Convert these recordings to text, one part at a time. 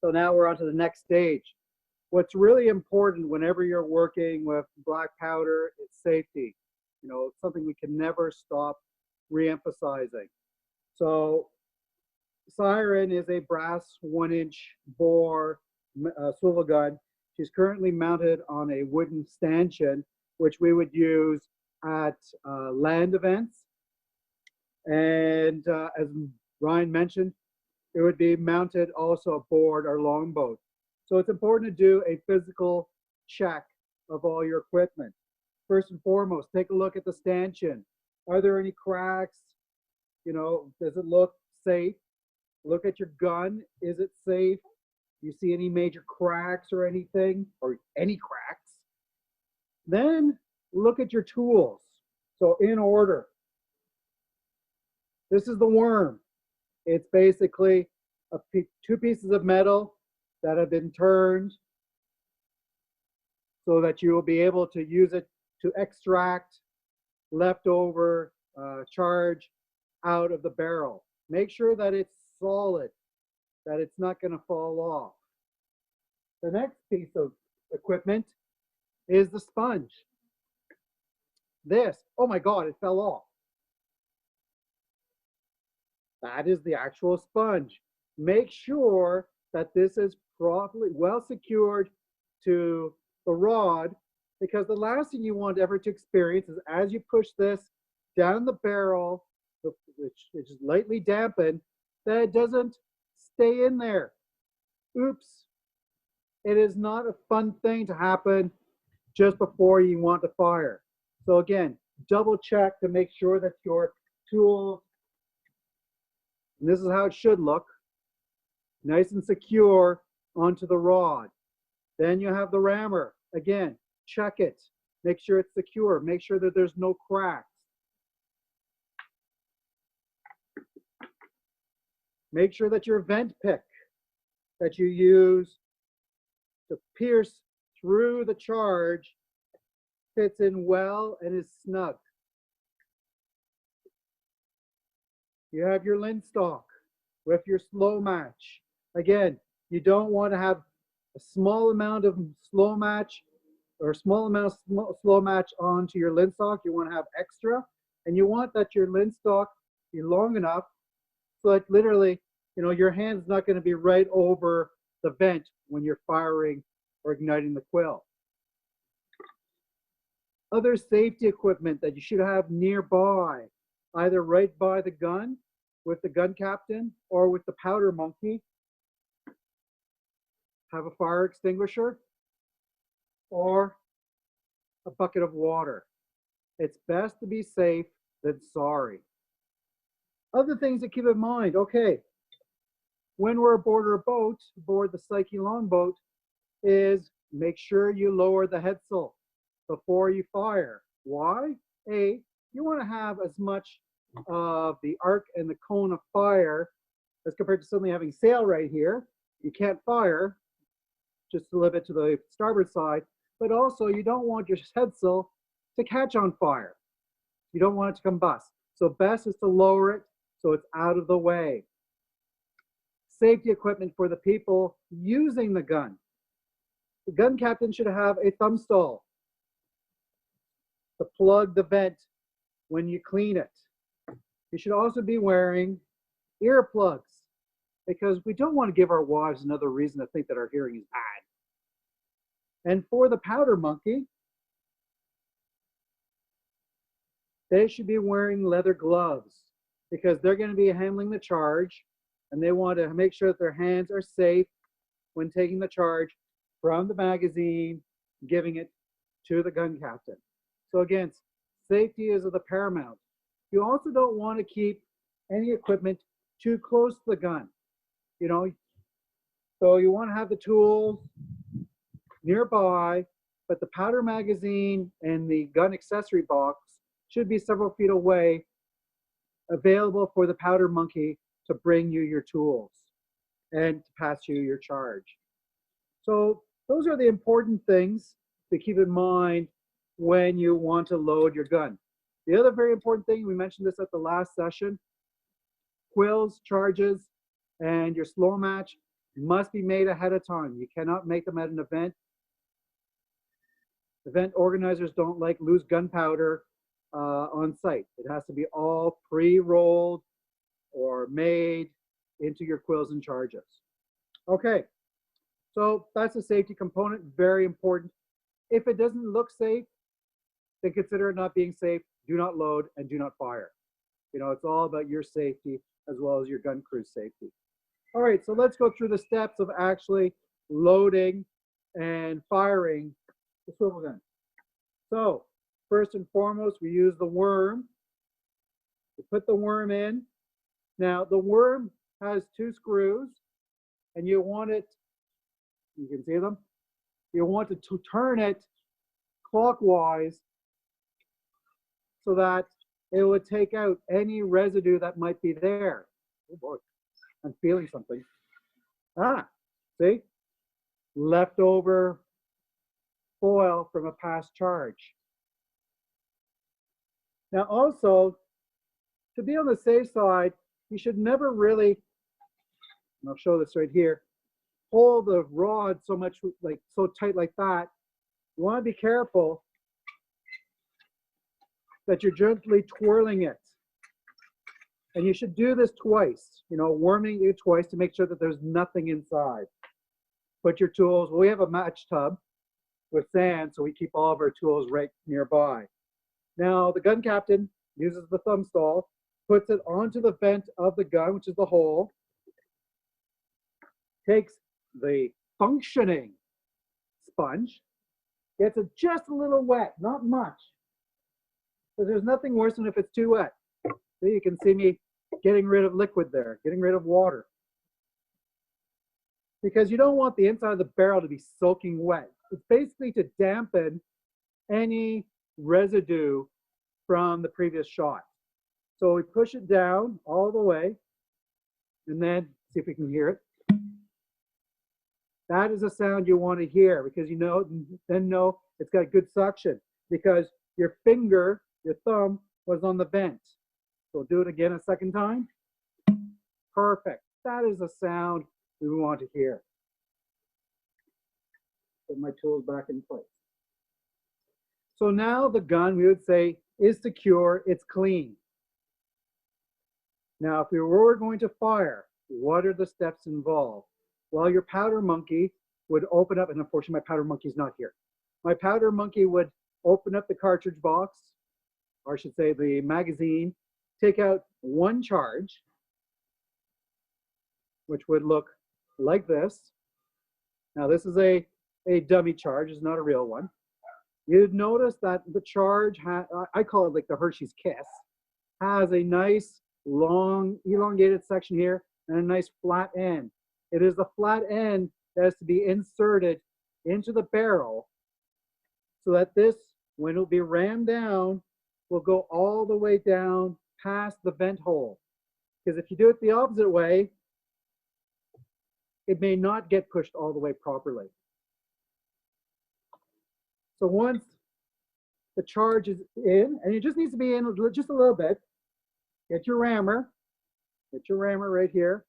So now we're on to the next stage. What's really important whenever you're working with black powder is safety. You know, it's something we can never stop re-emphasizing. So Siren is a brass 1-inch bore swivel gun. She's currently mounted on a wooden stanchion, which we would use at land events. And as Ryan mentioned, it would be mounted also aboard our longboat. So it's important to do a physical check of all your equipment. First and foremost, take a look at the stanchion. Are there any cracks? You know, does it look safe? Look at your gun. Is it safe? Do you see any major cracks or anything, or any cracks? Then look at your tools. So in order, this is the worm. It's basically two pieces of metal that have been turned so that you will be able to use it to extract leftover charge out of the barrel. Make sure that it's solid, that it's not going to fall off. The next piece of equipment is the sponge. This, oh my God, it fell off. That is the actual sponge. Make sure that this is properly well secured to the rod, because the last thing you want ever to experience is as you push this down the barrel, which is lightly dampened, that it doesn't stay in there. Oops. It is not a fun thing to happen just before you want to fire. So again, double check to make sure that your tool, and this is how it should look, nice and secure onto the rod. Then you have the rammer. Again, check it. Make sure it's secure. Make sure that there's no cracks. Make sure that your vent pick that you use to pierce through the charge fits in well and is snug. You have your linstock with your slow match. Again, you don't want to have a small amount of slow match or a small amount of slow match onto your linstock. You want to have extra, and you want that your linstock be long enough so that literally, you know, your hand's not going to be right over the vent when you're firing or igniting the quill. Other safety equipment that you should have nearby, either right by the gun with the gun captain or with the powder monkey. Have a fire extinguisher or a bucket of water. It's best to be safe than sorry. Other things to keep in mind, okay, when we're aboard our boat, aboard the Psyche longboat, is make sure you lower the headsail before you fire. Why? A, you want to have as much of the arc and the cone of fire as compared to suddenly having sail right here. You can't fire, just a little bit to the starboard side, but also you don't want your headsail to catch on fire. You don't want it to combust. So best is to lower it so it's out of the way. Safety equipment for the people using the gun. The gun captain should have a thumb stall to plug the vent when you clean it. You should also be wearing earplugs, because we don't want to give our wives another reason to think that our hearing is bad. And for the powder monkey, they should be wearing leather gloves, because they're going to be handling the charge, and they want to make sure that their hands are safe when taking the charge from the magazine, giving it to the gun captain. So again, safety is of the paramount. You also don't want to keep any equipment too close to the gun. You know, so you want to have the tools nearby, but the powder magazine and the gun accessory box should be several feet away, available for the powder monkey to bring you your tools and to pass you your charge. So those are the important things to keep in mind when you want to load your gun. The other very important thing, we mentioned this at the last session, quills, charges, and your slow match must be made ahead of time. You cannot make them at an event. Event organizers don't like loose gunpowder on site. It has to be all pre-rolled or made into your quills and charges. Okay, so that's a safety component, very important. If it doesn't look safe, then consider it not being safe. Do not load and do not fire. You know, it's all about your safety as well as your gun crew's safety. All right, so let's go through the steps of actually loading and firing the swivel gun. So first and foremost, we use the worm. We put the worm in. Now the worm has 2 screws and you want it, you can see them, you want to turn it clockwise so that it would take out any residue that might be there. Oh boy, I'm feeling something. Ah, see? Leftover foil from a past charge. Now also, to be on the safe side, you should never really, and I'll show this right here, hold the rod so much, like so tight like that. You want to be careful that you're gently twirling it. And you should do this twice, you know, worming it twice to make sure that there's nothing inside. Put your tools, well, we have a match tub with sand, so we keep all of our tools right nearby. Now, the gun captain uses the thumb stall, puts it onto the vent of the gun, which is the hole, takes the functioning sponge, gets it just a little wet, not much. Because there's nothing worse than if it's too wet. See, you can see me getting rid of liquid there, getting rid of water. Because you don't want the inside of the barrel to be soaking wet. It's basically to dampen any residue from the previous shot. So we push it down all the way, and then see if we can hear it. That is a sound you want to hear because you know, then know it's got good suction because your finger, your thumb was on the vent. So do it again a second time. Perfect. That is a sound we want to hear. Put my tools back in place. So now the gun, we would say, is secure, it's clean. Now, if we were going to fire, what are the steps involved? Well, your powder monkey would open up, and unfortunately my powder monkey's not here. My powder monkey would open up the cartridge box, or I should say the magazine, take out 1 charge, which would look like this. Now this is a dummy charge, it's not a real one. You'd notice that the charge, I call it like the Hershey's Kiss, has a nice long elongated section here and a nice flat end. It is the flat end that has to be inserted into the barrel so that this, when it will be rammed down, will go all the way down past the vent hole. Because if you do it the opposite way, it may not get pushed all the way properly. So once the charge is in, and it just needs to be in just a little bit, get your rammer right here,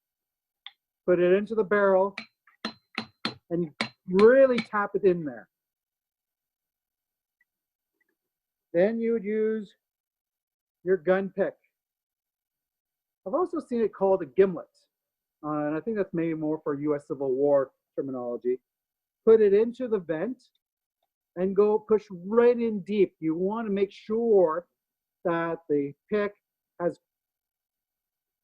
put it into the barrel, and really tap it in there. Then you would use your gun pick. I've also seen it called a gimlet, and I think that's maybe more for US Civil War terminology. Put it into the vent and go push right in deep. You want to make sure that the pick has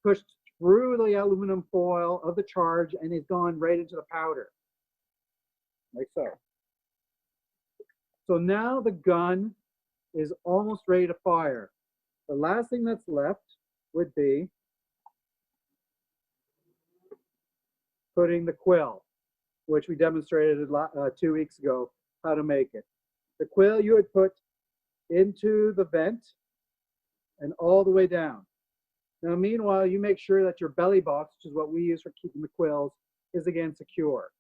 pushed through the aluminum foil of the charge and is gone right into the powder, like so. So now the gun is almost ready to fire. The last thing that's left would be putting the quill, which we demonstrated 2 weeks ago how to make it. The quill you would put into the vent and all the way down. Now, meanwhile, you make sure that your belly box, which is what we use for keeping the quills, is again secure.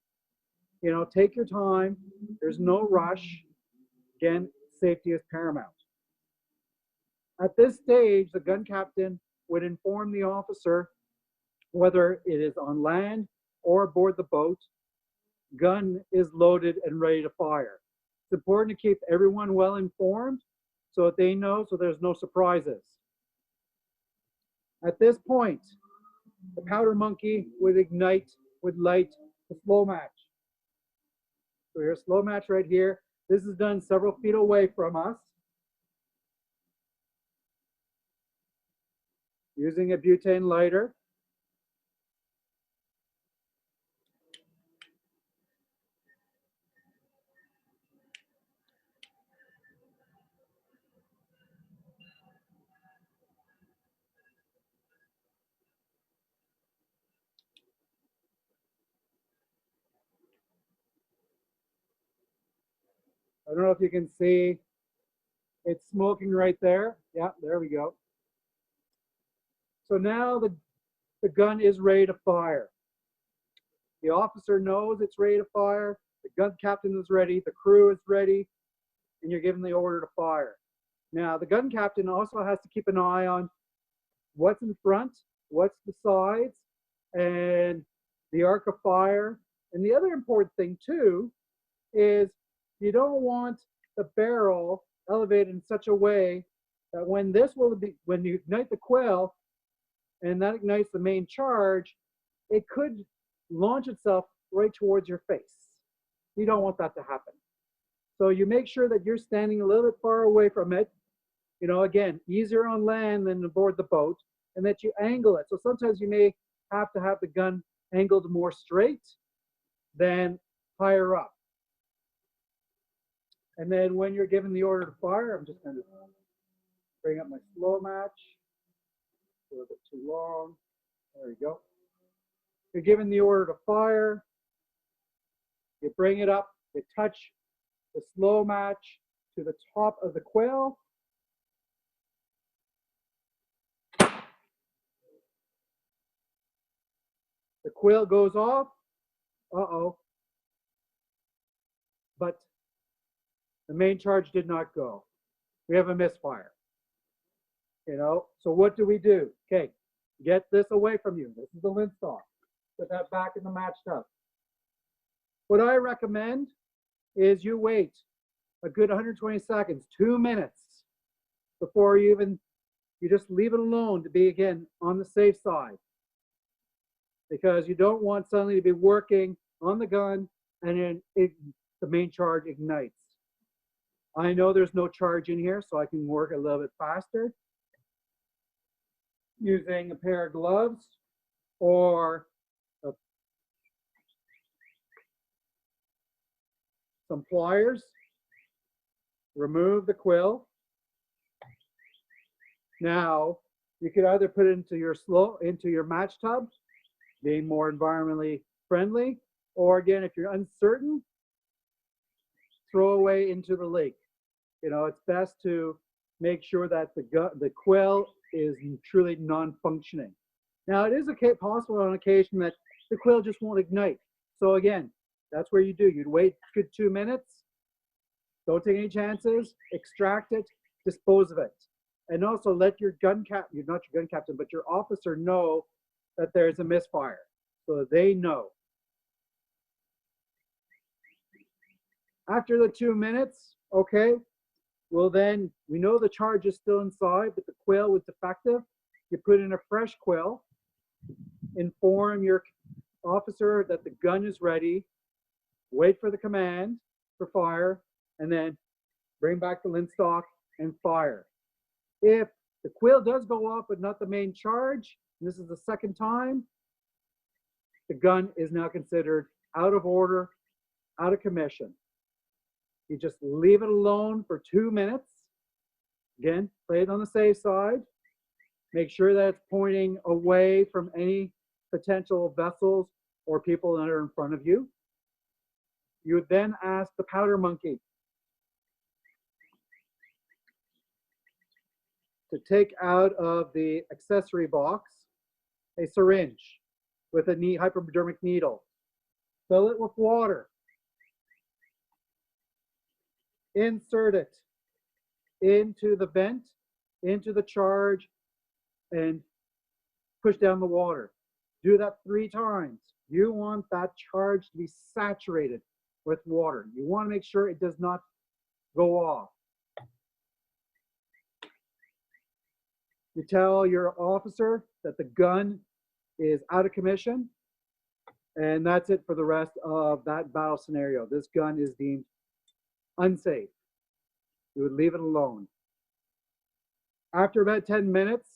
You know, take your time. There's no rush. Again, safety is paramount. At this stage, the gun captain would inform the officer whether it is on land or aboard the boat, gun is loaded and ready to fire. It's important to keep everyone well informed so that they know, so there's no surprises. At this point, the powder monkey would light the slow match. So here's slow match right here. This is done several feet away from us, using a butane lighter. I don't know if you can see, it's smoking right there. Yeah, there we go. So now the gun is ready to fire. The officer knows it's ready to fire. The gun captain is ready. The crew is ready. And you're given the order to fire. Now, the gun captain also has to keep an eye on what's in front, what's the sides, and the arc of fire. And the other important thing, too, is you don't want the barrel elevated in such a way that when you ignite the quill and that ignites the main charge, it could launch itself right towards your face. You don't want that to happen. So you make sure that you're standing a little bit far away from it. You know, again, easier on land than aboard the boat, and that you angle it. So sometimes you may have to have the gun angled more straight than higher up. And then when you're given the order to fire, I'm just going to bring up my slow match. A little bit too long. There we go. You're given the order to fire. You bring it up. You touch the slow match to the top of the quill. The quill goes off. Uh-oh. But the main charge did not go. We have a misfire. You know, so what do we do? Okay, get this away from you. This is the linstock. Put that back in the match tub. What I recommend is you wait a good 120 seconds, 2 minutes, before you just leave it alone to be, again, on the safe side. Because you don't want suddenly to be working on the gun and then the main charge ignites. I know there's no charge in here, so I can work a little bit faster using a pair of gloves or some pliers. Remove the quill. Now you could either put it into your match tub, being more environmentally friendly, or again, if you're uncertain, throw away into the lake. You know, it's best to make sure that the quill is truly non-functioning. Now, it is possible on occasion that the quill just won't ignite. So again, that's where you do. You'd wait a good 2 minutes. Don't take any chances. Extract it. Dispose of it. And also let your not your gun captain, but your officer know that there's a misfire, so that they know. After the 2 minutes, okay, well then, we know the charge is still inside, but the quill was defective. You put in a fresh quill, inform your officer that the gun is ready, wait for the command for fire, and then bring back the linstock and fire. If the quill does go off but not the main charge, and this is the second time, the gun is now considered out of order, out of commission. You just leave it alone for 2 minutes. Again, play it on the safe side. Make sure that it's pointing away from any potential vessels or people that are in front of you. You would then ask the powder monkey to take out of the accessory box a syringe with a hypodermic needle. Fill it with water. Insert it into the vent, into the charge, and push down the water. Do that 3 times. You want that charge to be saturated with water. You want to make sure it does not go off. You tell your officer that the gun is out of commission, and that's it for the rest of that battle scenario. This gun is deemed unsafe. You would leave it alone. After about 10 minutes,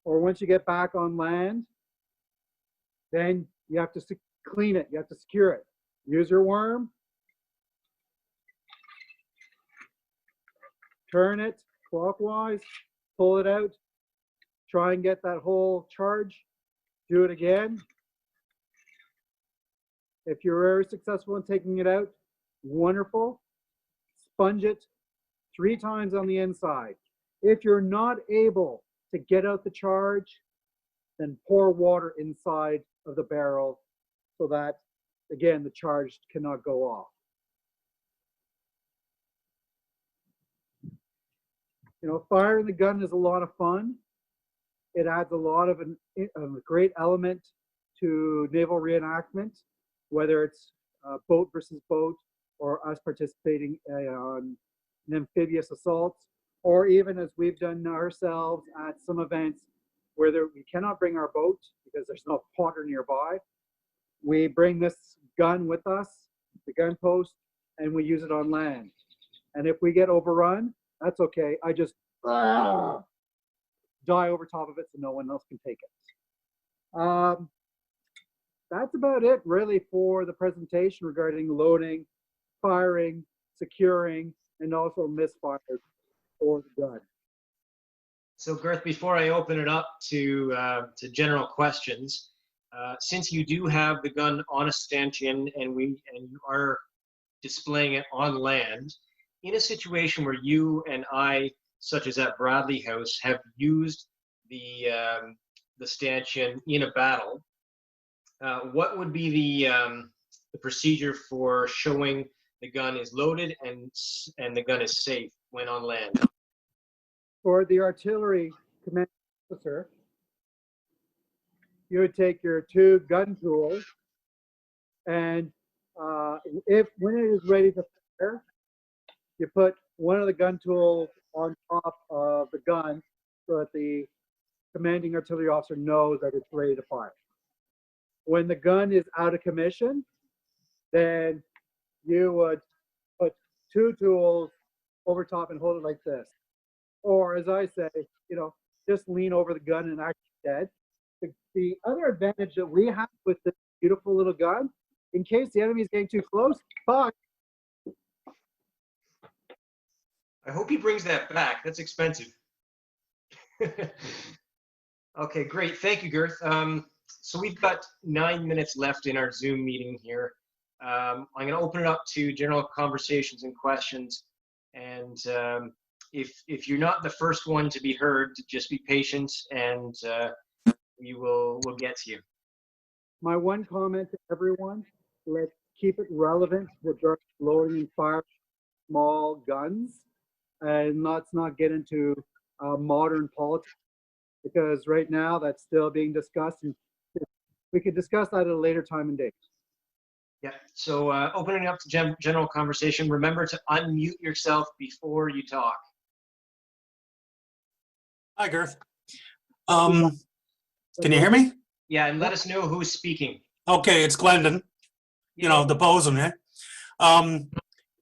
or once you get back on land, then you have to clean it. You have to secure it. Use your worm. Turn it clockwise. Pull it out. Try and get that whole charge. Do it again. If you're very successful in taking it out, wonderful. Sponge it 3 times on the inside. If you're not able to get out the charge, then pour water inside of the barrel so that, again, the charge cannot go off. You know, firing the gun is a lot of fun. It adds a lot of a great element to naval reenactment, whether it's boat versus boat, or us participating on amphibious assaults, or even as we've done ourselves at some events where we cannot bring our boat because there's no water nearby. We bring this gun with us, the gun post, and we use it on land. And if we get overrun, that's okay. I just die over top of it so no one else can take it. That's about it really for the presentation regarding loading, firing, securing, and also misfires for the gun. So Gurth, before I open it up to general questions, since you do have the gun on a stanchion and you are displaying it on land, in a situation where you and I, such as at Bradley House, have used the stanchion in a battle, what would be the procedure for showing the gun is loaded and the gun is safe when on land? For the artillery command officer, you would take your 2 gun tools, and when it is ready to fire, you put one of the gun tools on top of the gun so that the commanding artillery officer knows that it's ready to fire. When the gun is out of commission, then you would put 2 tools over top and hold it like this. Or as I say, you know, just lean over the gun and act dead. The other advantage that we have with this beautiful little gun, in case the enemy is getting too close, fuck. I hope he brings that back. That's expensive. Okay, great. Thank you, Gurth. So we've got 9 minutes left in our Zoom meeting here. I'm going to open it up to general conversations and questions. And if you're not the first one to be heard, just be patient, and we'll get to you. My one comment to everyone, let's keep it relevant regarding loading and firing small guns, and let's not get into modern politics, because right now that's still being discussed, and we could discuss that at a later time and date. Yeah, so opening up to general conversation, remember to unmute yourself before you talk. Hi, Gurth. Can you hear me? Yeah, and let us know who's speaking. Okay, it's Glendon. You know, the bosun, eh?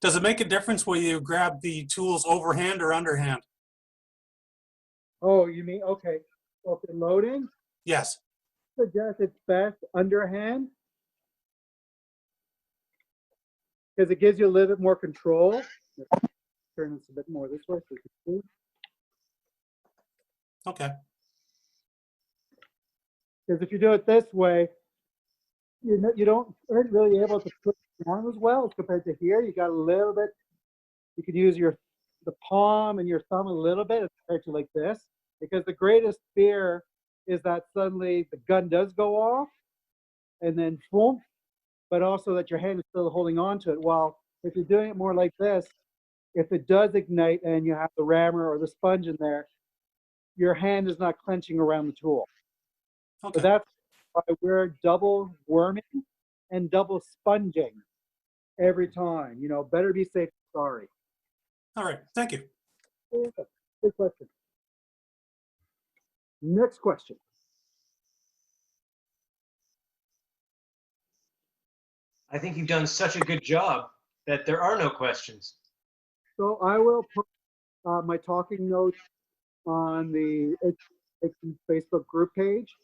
Does it make a difference whether you grab the tools overhand or underhand? Oh, you mean, okay. So if you're loading, Yes. I suggest it's best underhand, because it gives you a little bit more control. Turn this a bit more this way so you can see. Okay. Because if you do it this way, you aren't really able to put your arm as well as compared to here. You got a little bit. You can use the palm and your thumb a little bit as compared to like this. Because the greatest fear is that suddenly the gun does go off, and then boom, but also that your hand is still holding on to it. While if you're doing it more like this, if it does ignite and you have the rammer or the sponge in there, your hand is not clenching around the tool. Okay. So that's why we're double worming and double sponging every time. You know, better be safe than sorry. All right, thank you. Good question. Next question. I think you've done such a good job that there are no questions. So I will put my talking notes on the Facebook group page.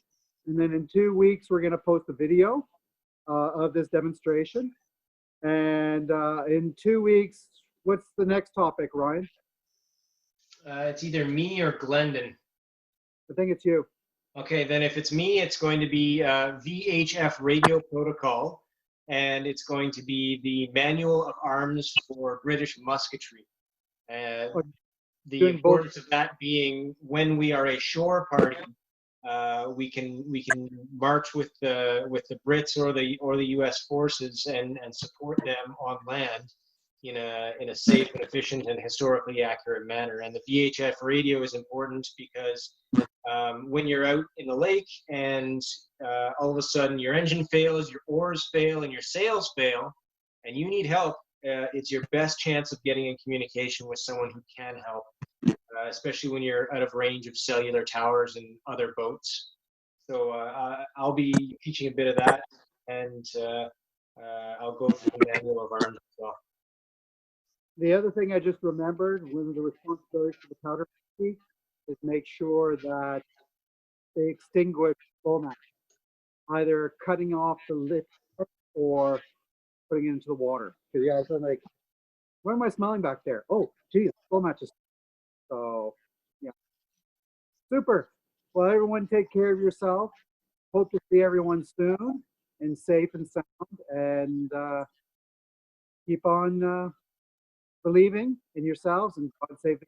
And then in 2 weeks, we're going to post a video of this demonstration. And in 2 weeks, what's the next topic, Ryan? It's either me or Glendon. I think it's you. Okay, then if it's me, it's going to be VHF radio protocol, and it's going to be the manual of arms for British musketry. The Doing both. importance of that being when we are a shore party, we can march with the Brits or the U.S. forces and support them on land in a safe and efficient and historically accurate manner. And the VHF radio is important because when you're out in the lake and all of a sudden your engine fails, your oars fail, and your sails fail, and you need help, it's your best chance of getting in communication with someone who can help, especially when you're out of range of cellular towers and other boats. So I'll be teaching a bit of that, and I'll go through the manual of arms as well. The other thing I just remembered, one of the responsibilities for the powder party is make sure that they extinguish full match, either cutting off the lip or putting it into the water. Because yeah, so I'm like, what am I smelling back there? Oh, geez, full matches. So yeah, super. Well, everyone, take care of yourself. Hope to see everyone soon and safe and sound, and keep on believing in yourselves and God save.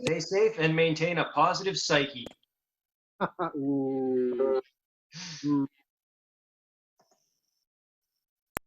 Stay safe and maintain a positive psyche. Ooh.